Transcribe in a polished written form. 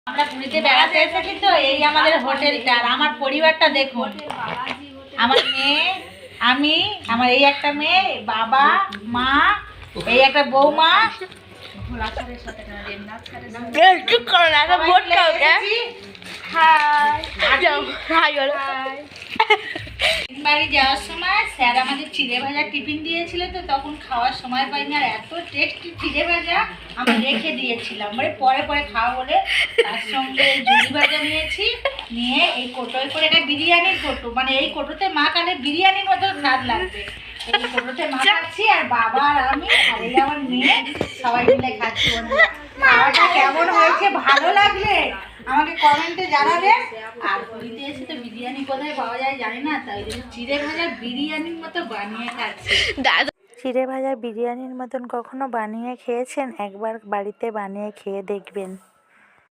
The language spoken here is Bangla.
আমরা পুরীতে বেড়াতে এসেছি তো, এই আমাদের হোটেলটা। আর আমার পরিবারটা দেখুন, আমার মেয়ে, আমি, আমার এই একটা মেয়ে, বাবা, মা, এই একটা বৌমা। বাড়ি যাওয়ার সময় স্যার আমাদের চিড়ে ভাজা টিফিন দিয়েছিল, তো তখন খাওয়ার সময় পাইনি। আর এত টেস্টি চিড়ে ভাজা আমি রেখে দিয়েছিলাম, মানে পরে পরে খাওয়া বলে। তার সঙ্গে ঝুড়ি ভাজা নিয়েছি, নিয়ে এই কোটোয় করে, এটা বিরিয়ানির কোটো, মানে এই কোটোতে মাখালে বিরিয়ানির মতো স্বাদ লাগবে। এই কোটোতে মাখাচ্ছি, আর বাবা আর আমি আর এই আমার মেয়ে সবাই মিলে খাচ্ছি। খাওয়াটা কেমন হয়েছে ভালো লাগলে আমাকে কমেন্টে জানাবেন। আর পুরীতে এসে তো বিরিয়ানি কোথায় পাওয়া যায় জানি না, তাই জন্য চিড়ে ভাজা বিরিয়ানির মতো বানিয়ে খাচ্ছি। চিড়ে ভাজা বিরিয়ানির মতন কখনো বানিয়ে খেয়েছেন? একবার বাড়িতে বানিয়ে খেয়ে দেখবেন।